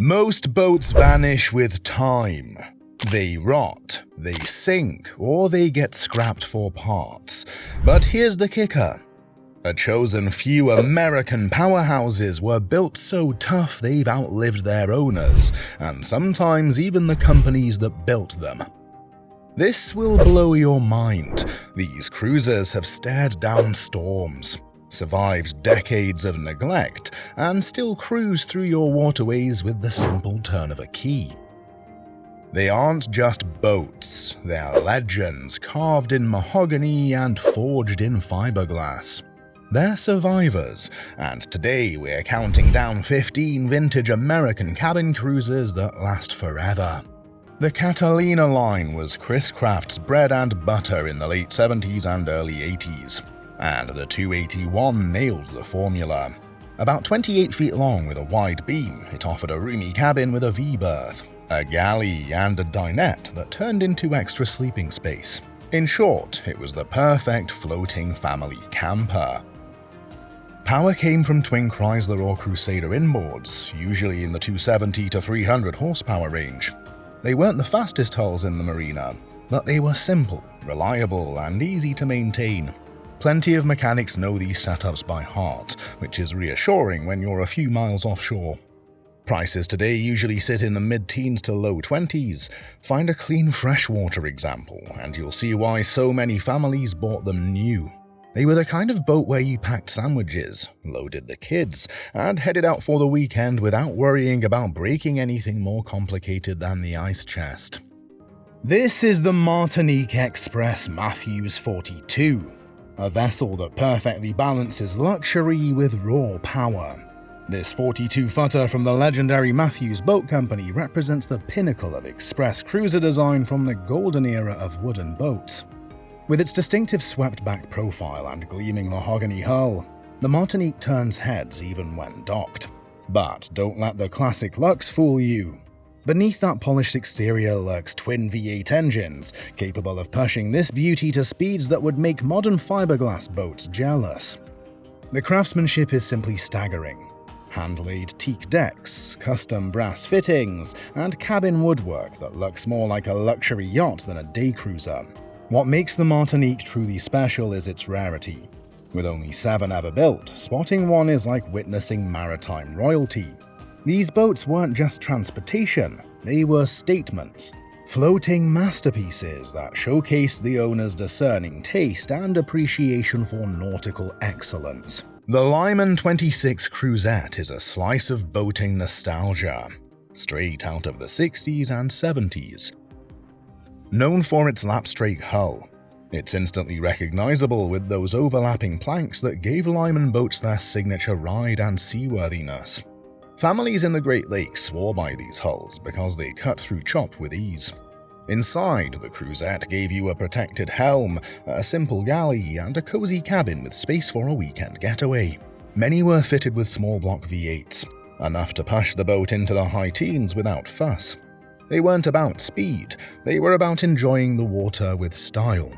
Most boats vanish with time. They rot, they sink, or they get scrapped for parts. But here's the kicker. A chosen few American powerhouses were built so tough they've outlived their owners, and sometimes even the companies that built them. This will blow your mind. These cruisers have stared down storms, survived decades of neglect, and still cruise through your waterways with the simple turn of a key. They aren't just boats, they're legends carved in mahogany and forged in fiberglass. They're survivors, and today we're counting down 15 vintage American cabin cruisers that last forever. The Catalina line was Chris-Craft's bread and butter in the late 70s and early 80s, and the 281 nailed the formula. About 28 feet long with a wide beam, it offered a roomy cabin with a V-berth, a galley, and a dinette that turned into extra sleeping space. In short, it was the perfect floating family camper. Power came from twin Chrysler or Crusader inboards, usually in the 270 to 300 horsepower range. They weren't the fastest hulls in the marina, but they were simple, reliable, and easy to maintain. Plenty of mechanics know these setups by heart, which is reassuring when you're a few miles offshore. Prices today usually sit in the mid-teens to low 20s. Find a clean freshwater example, and you'll see why so many families bought them new. They were the kind of boat where you packed sandwiches, loaded the kids, and headed out for the weekend without worrying about breaking anything more complicated than the ice chest. This is the Martinique Express Matthews 42, a vessel that perfectly balances luxury with raw power. This 42-footer from the legendary Matthews Boat Company represents the pinnacle of express cruiser design from the golden era of wooden boats. With its distinctive swept-back profile and gleaming mahogany hull, the Martinique turns heads even when docked. But don't let the classic looks fool you. Beneath that polished exterior lurks twin V8 engines, capable of pushing this beauty to speeds that would make modern fiberglass boats jealous. The craftsmanship is simply staggering. Hand-laid teak decks, custom brass fittings, and cabin woodwork that looks more like a luxury yacht than a day cruiser. What makes the Martinique truly special is its rarity. With only 7 ever built, spotting one is like witnessing maritime royalty. These boats weren't just transportation, they were statements. Floating masterpieces that showcased the owner's discerning taste and appreciation for nautical excellence. The Lyman 26 Cruisette is a slice of boating nostalgia, straight out of the 60s and 70s. Known for its lapstrake hull, it's instantly recognizable with those overlapping planks that gave Lyman boats their signature ride and seaworthiness. Families in the Great Lakes swore by these hulls because they cut through chop with ease. Inside, the Cruisette gave you a protected helm, a simple galley, and a cozy cabin with space for a weekend getaway. Many were fitted with small block V8s, enough to push the boat into the high teens without fuss. They weren't about speed, they were about enjoying the water with style.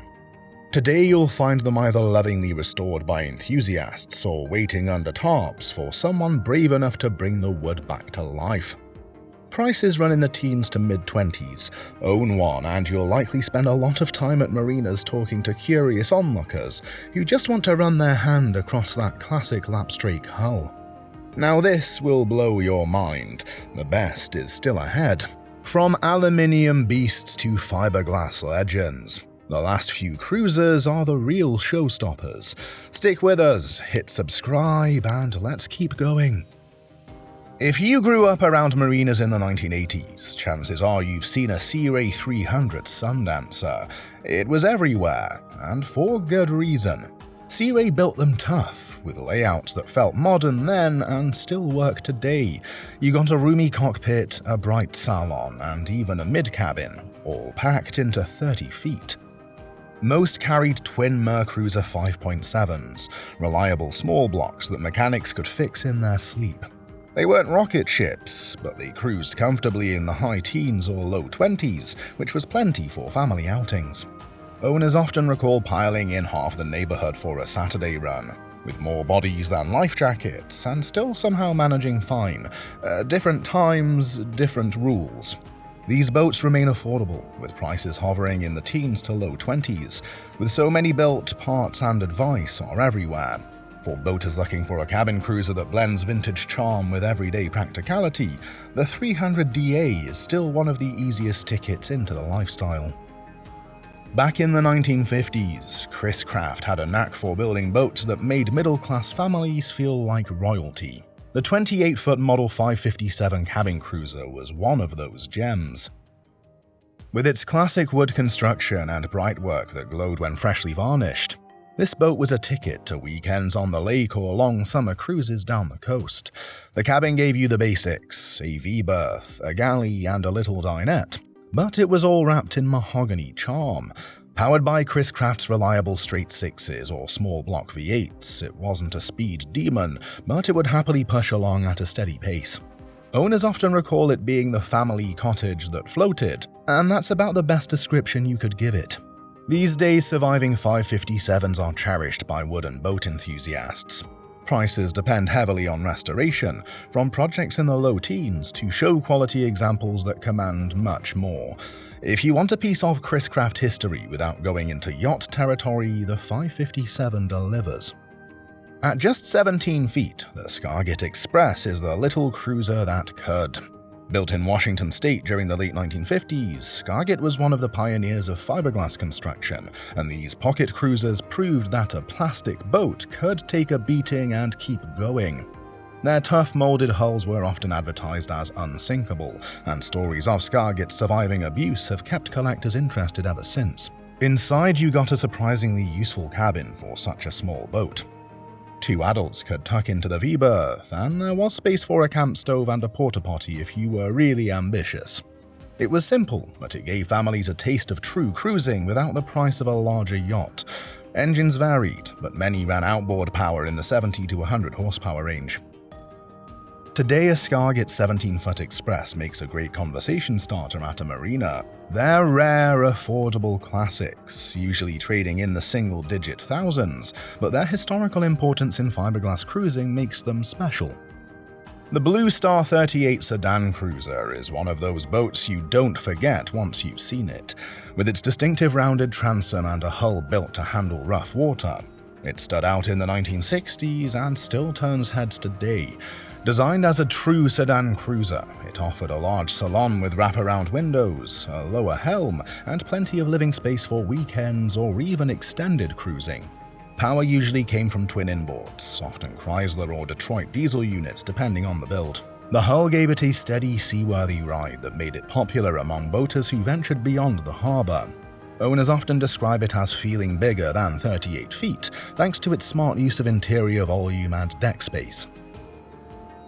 Today you'll find them either lovingly restored by enthusiasts or waiting under tarps for someone brave enough to bring the wood back to life. Prices run in the teens to mid-20s. Own one and you'll likely spend a lot of time at marinas talking to curious onlookers who just want to run their hand across that classic lapstrake hull. Now this will blow your mind. The best is still ahead. From aluminium beasts to fiberglass legends, the last few cruisers are the real showstoppers. Stick with us, hit subscribe, and let's keep going. If you grew up around marinas in the 1980s, chances are you've seen a Sea Ray 300 Sundancer. It was everywhere, and for good reason. Sea Ray built them tough, with layouts that felt modern then and still work today. You got a roomy cockpit, a bright salon, and even a mid-cabin, all packed into 30 feet. Most carried twin Mercruiser 5.7s, reliable small blocks that mechanics could fix in their sleep. They weren't rocket ships, but they cruised comfortably in the high teens or low 20s, which was plenty for family outings. Owners often recall piling in half the neighborhood for a Saturday run. with more bodies than life jackets and still somehow managing fine. Different times, different rules. These boats remain affordable, with prices hovering in the teens to low 20s. With so many built, parts and advice are everywhere. For boaters looking for a cabin cruiser that blends vintage charm with everyday practicality, the 300DA is still one of the easiest tickets into the lifestyle. Back in the 1950s, Chris-Craft had a knack for building boats that made middle-class families feel like royalty. The 28-foot Model 557 cabin cruiser was one of those gems. With its classic wood construction and bright work that glowed when freshly varnished, this boat was a ticket to weekends on the lake or long summer cruises down the coast. The cabin gave you the basics, a V-berth, a galley, and a little dinette, but it was all wrapped in mahogany charm. Powered by Chris-Craft's reliable straight sixes or small block V8s, it wasn't a speed demon, but it would happily push along at a steady pace. Owners often recall it being the family cottage that floated, and that's about the best description you could give it. These days, surviving 557s are cherished by wooden boat enthusiasts. Prices depend heavily on restoration, from projects in the low teens to show-quality examples that command much more. If you want a piece of Chris-Craft history without going into yacht territory, the 557 delivers. At just 17 feet, the Scarget Express is the little cruiser that could. Built in Washington state during the late 1950s, Skagit was one of the pioneers of fiberglass construction, and these pocket cruisers proved that a plastic boat could take a beating and keep going. Their tough molded hulls were often advertised as unsinkable, and stories of Skagit surviving abuse have kept collectors interested ever since. Inside, you got a surprisingly useful cabin for such a small boat. 2 adults could tuck into the V-berth, and there was space for a camp stove and a porta-potty if you were really ambitious. It was simple, but it gave families a taste of true cruising without the price of a larger yacht. Engines varied, but many ran outboard power in the 70 to 100 horsepower range. Today, a Skagit 17-foot Express makes a great conversation starter at a marina. They're rare, affordable classics, usually trading in the single-digit thousands, but their historical importance in fiberglass cruising makes them special. The Blue Star 38 Sedan cruiser is one of those boats you don't forget once you've seen it. With its distinctive rounded transom and a hull built to handle rough water, it stood out in the 1960s and still turns heads today. Designed as a true sedan cruiser, it offered a large salon with wraparound windows, a lower helm, and plenty of living space for weekends or even extended cruising. Power usually came from twin inboards, often Chrysler or Detroit diesel units depending on the build. The hull gave it a steady, seaworthy ride that made it popular among boaters who ventured beyond the harbor. Owners often describe it as feeling bigger than 38 feet, thanks to its smart use of interior volume and deck space.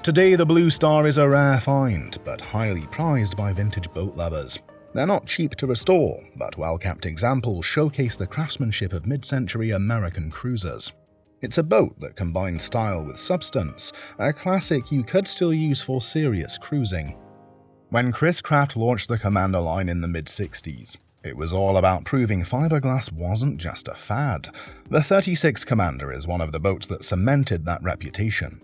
Today, the Blue Star is a rare find, but highly prized by vintage boat lovers. They're not cheap to restore, but well-kept examples showcase the craftsmanship of mid-century American cruisers. It's a boat that combines style with substance, a classic you could still use for serious cruising. When Chris-Craft launched the Commander line in the mid-60s, it was all about proving fiberglass wasn't just a fad. The 36 Commander is one of the boats that cemented that reputation.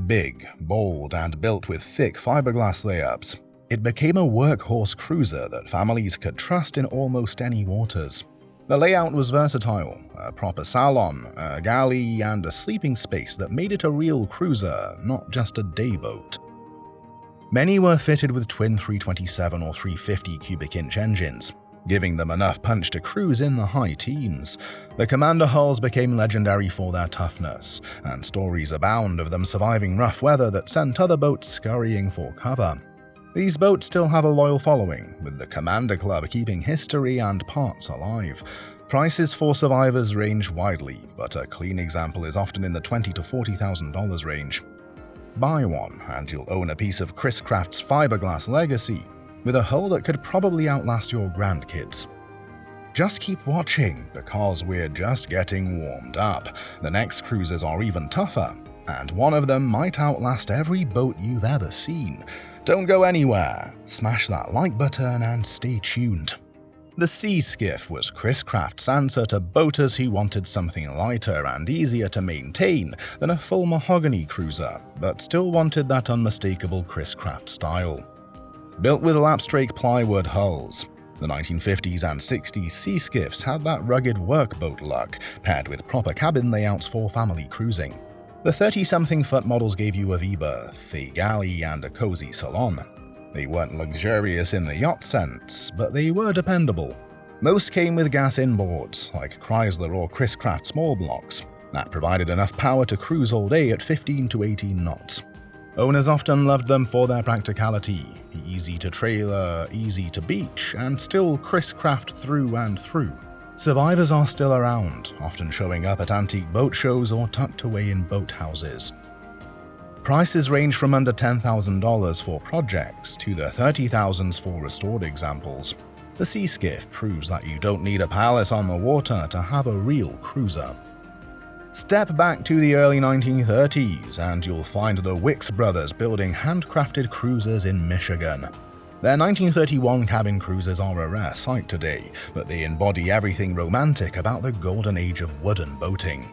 Big, bold, and built with thick fiberglass layups, it became a workhorse cruiser that families could trust in almost any waters. The layout was versatile, a proper salon, a galley, and a sleeping space that made it a real cruiser, not just a day boat. Many were fitted with twin 327 or 350 cubic inch engines, giving them enough punch to cruise in the high teens. The Commander hulls became legendary for their toughness, and stories abound of them surviving rough weather that sent other boats scurrying for cover. These boats still have a loyal following, with the Commander Club keeping history and parts alive. Prices for survivors range widely, but a clean example is often in the $20,000 to $40,000 range. Buy one, and you'll own a piece of Chris-Craft's fiberglass legacy, with a hull that could probably outlast your grandkids. Just keep watching, because we're just getting warmed up. The next cruisers are even tougher, and one of them might outlast every boat you've ever seen. Don't go anywhere, smash that like button and stay tuned. The sea skiff was Chris-Craft's answer to boaters who wanted something lighter and easier to maintain than a full mahogany cruiser, but still wanted that unmistakable Chris-Craft style. Built with lapstrake plywood hulls, the 1950s and 60s sea skiffs had that rugged workboat look, paired with proper cabin layouts for family cruising. The 30-something-foot models gave you a V-berth, a galley, and a cozy salon. They weren't luxurious in the yacht sense, but they were dependable. Most came with gas inboards, like Chrysler or Chris-Craft small blocks, that provided enough power to cruise all day at 15 to 18 knots. Owners often loved them for their practicality, easy to trailer, easy to beach, and still Chris-Craft through and through. Survivors are still around, often showing up at antique boat shows or tucked away in boat houses. Prices range from under $10,000 for projects to the $30,000s for restored examples. The sea skiff proves that you don't need a palace on the water to have a real cruiser. Step back to the early 1930s and you'll find the Wicks Brothers building handcrafted cruisers in Michigan. Their 1931 cabin cruisers are a rare sight today, but they embody everything romantic about the golden age of wooden boating.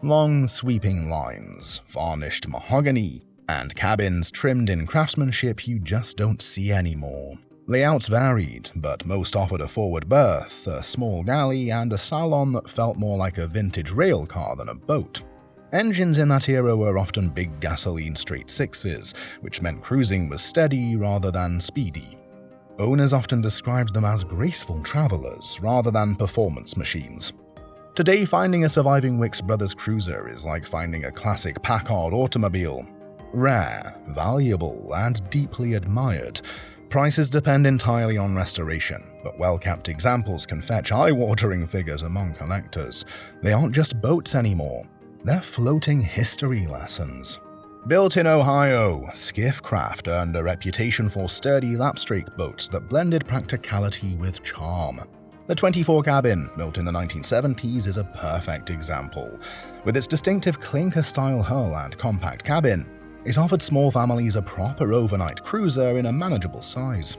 Long sweeping lines, varnished mahogany, and cabins trimmed in craftsmanship you just don't see anymore. Layouts varied, but most offered a forward berth, a small galley, and a salon that felt more like a vintage rail car than a boat. Engines in that era were often big gasoline straight sixes, which meant cruising was steady rather than speedy. Owners often described them as graceful travelers rather than performance machines. Today, finding a surviving Wix Brothers Cruiser is like finding a classic Packard automobile. Rare, valuable, and deeply admired. Prices depend entirely on restoration, but well-kept examples can fetch eye-watering figures among collectors. They aren't just boats anymore. They're floating history lessons. Built in Ohio, Skiff Craft earned a reputation for sturdy lapstrake boats that blended practicality with charm. The 24 cabin, built in the 1970s, is a perfect example. With its distinctive clinker-style hull and compact cabin, it offered small families a proper overnight cruiser in a manageable size.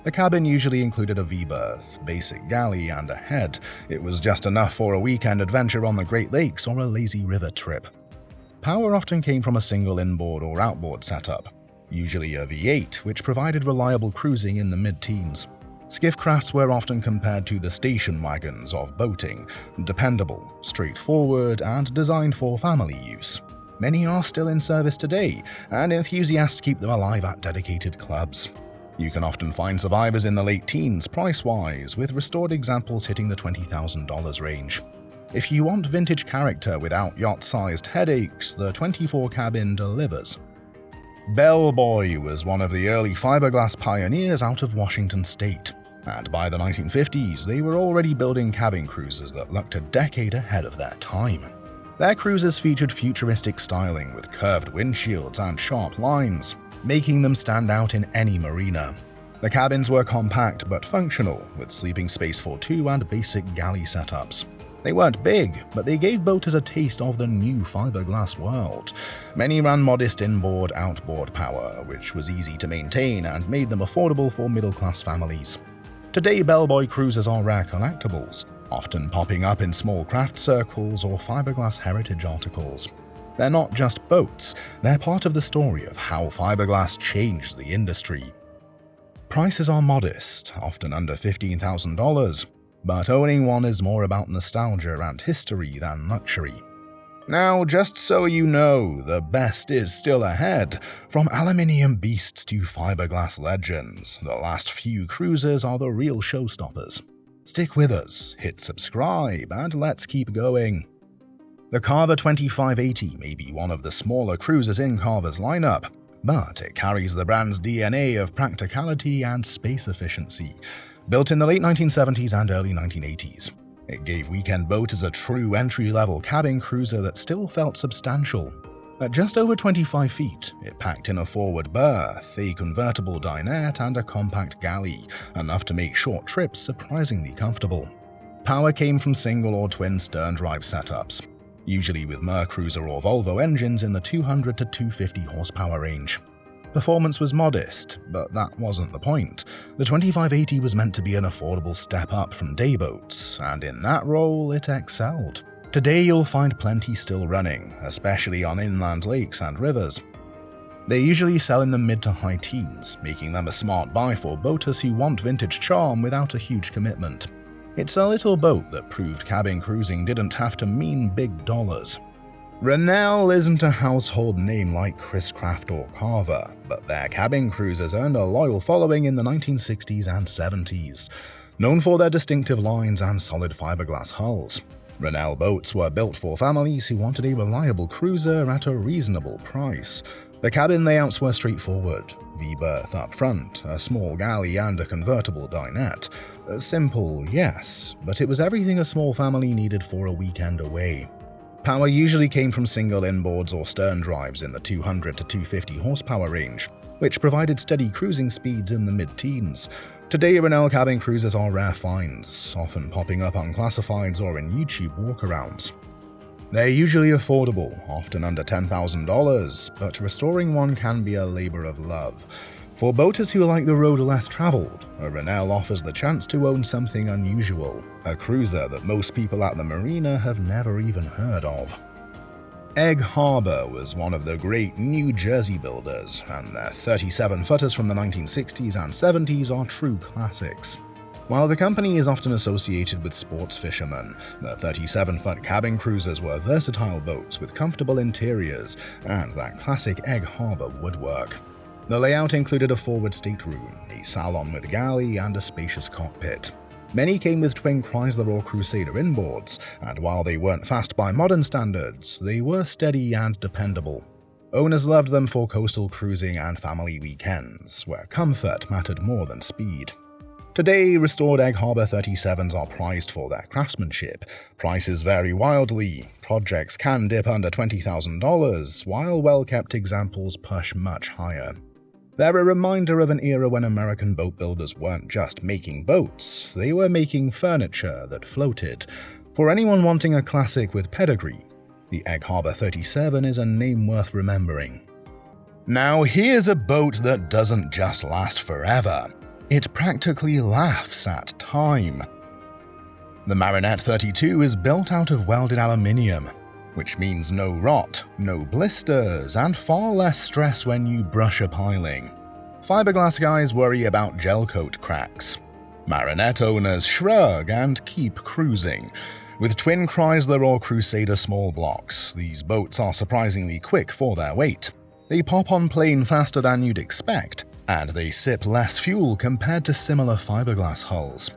The cabin usually included a V-berth, basic galley, and a head. It was just enough for a weekend adventure on the Great Lakes or a lazy river trip. Power often came from a single inboard or outboard setup, usually a V8, which provided reliable cruising in the mid-teens. Skiff crafts were often compared to the station wagons of boating, dependable, straightforward, and designed for family use. Many are still in service today, and enthusiasts keep them alive at dedicated clubs. You can often find survivors in the late teens price-wise, with restored examples hitting the $20,000 range. If you want vintage character without yacht-sized headaches, the 24 cabin delivers. Bellboy was one of the early fiberglass pioneers out of Washington State, and by the 1950s they were already building cabin cruisers that looked a decade ahead of their time. Their cruisers featured futuristic styling with curved windshields and sharp lines, making them stand out in any marina. The cabins were compact but functional, with sleeping space for two and basic galley setups. They weren't big, but they gave boaters a taste of the new fiberglass world. Many ran modest inboard-outboard power, which was easy to maintain and made them affordable for middle-class families. Today, Bellboy Cruisers are rare collectibles, often popping up in small craft circles or fiberglass heritage articles. They're not just boats, they're part of the story of how fiberglass changed the industry. Prices are modest, often under $15,000, but owning one is more about nostalgia and history than luxury. Now, just so you know, the best is still ahead. From aluminium beasts to fiberglass legends, the last few cruisers are the real showstoppers. Stick with us, hit subscribe, and let's keep going. The Carver 2580 may be one of the smaller cruisers in Carver's lineup, but it carries the brand's DNA of practicality and space efficiency. Built in the late 1970s and early 1980s, it gave weekend boaters a true entry-level cabin cruiser that still felt substantial. At just over 25 feet, it packed in a forward berth, a convertible dinette, and a compact galley, enough to make short trips surprisingly comfortable. Power came from single or twin stern-drive setups, usually with Mercruiser or Volvo engines in the 200 to 250 horsepower range. Performance was modest, but that wasn't the point. The 2580 was meant to be an affordable step up from day boats, and in that role it excelled. Today you'll find plenty still running, especially on inland lakes and rivers. They usually sell in the mid to high teens, making them a smart buy for boaters who want vintage charm without a huge commitment. It's a little boat that proved cabin cruising didn't have to mean big dollars. Rinell isn't a household name like Chris-Craft or Carver, but their cabin cruisers earned a loyal following in the 1960s and 70s, known for their distinctive lines and solid fiberglass hulls. Rinell boats were built for families who wanted a reliable cruiser at a reasonable price. The cabin layouts were straightforward: V-berth up front, a small galley and a convertible dinette. Simple, yes, but it was everything a small family needed for a weekend away. Power usually came from single inboards or stern drives in the 200 to 250 horsepower range, which provided steady cruising speeds in the mid-teens. Today, Rinell cabin cruisers are rare finds, often popping up on classifieds or in YouTube walkarounds. They're usually affordable, often under $10,000, but restoring one can be a labor of love. For boaters who like the road less traveled, a Rinell offers the chance to own something unusual, a cruiser that most people at the marina have never even heard of. Egg Harbor was one of the great New Jersey builders, and their 37-footers from the 1960s and 70s are true classics. While the company is often associated with sports fishermen, the 37-foot cabin cruisers were versatile boats with comfortable interiors and that classic Egg Harbor woodwork. The layout included a forward stateroom, a salon with galley, and a spacious cockpit. Many came with twin Chrysler or Crusader inboards, and while they weren't fast by modern standards, they were steady and dependable. Owners loved them for coastal cruising and family weekends, where comfort mattered more than speed. Today, restored Egg Harbor 37s are prized for their craftsmanship. Prices vary wildly. Projects can dip under $20,000, while well-kept examples push much higher. They're a reminder of an era when American boat builders weren't just making boats, they were making furniture that floated. For anyone wanting a classic with pedigree, the Egg Harbor 37 is a name worth remembering. Now here's a boat that doesn't just last forever. It practically laughs at time. The Marinette 32 is built out of welded aluminium, which means no rot, no blisters, and far less stress when you brush a piling. Fiberglass guys worry about gel coat cracks. Marinette owners shrug and keep cruising. With twin Chrysler or Crusader small blocks, these boats are surprisingly quick for their weight. They pop on plane faster than you'd expect, and they sip less fuel compared to similar fiberglass hulls.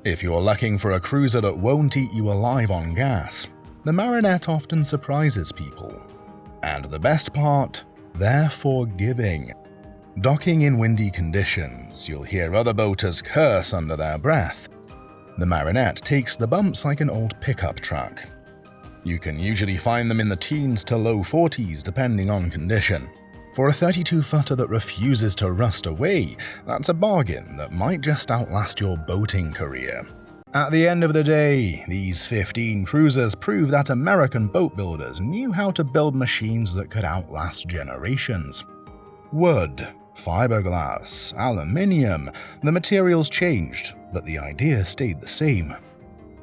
If you're looking for a cruiser that won't eat you alive on gas, the Marinette often surprises people. And the best part, they're forgiving. Docking in windy conditions, you'll hear other boaters curse under their breath. The Marinette takes the bumps like an old pickup truck. You can usually find them in the teens to low 40s depending on condition. For a 32-footer that refuses to rust away, that's a bargain that might just outlast your boating career. At the end of the day, these 15 cruisers prove that American boat builders knew how to build machines that could outlast generations. Wood, fiberglass, aluminium, the materials changed, but the idea stayed the same.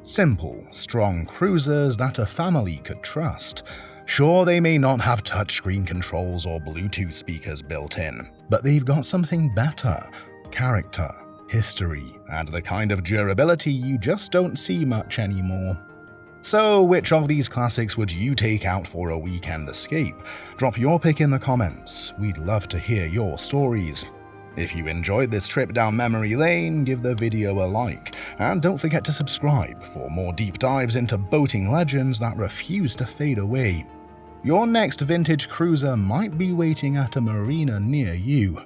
Simple, strong cruisers that a family could trust. Sure, they may not have touchscreen controls or Bluetooth speakers built in, but they've got something better: character, history, and the kind of durability you just don't see much anymore. So, which of these classics would you take out for a weekend escape? Drop your pick in the comments. We'd love to hear your stories. If you enjoyed this trip down memory lane, give the video a like, and don't forget to subscribe for more deep dives into boating legends that refuse to fade away. Your next vintage cruiser might be waiting at a marina near you.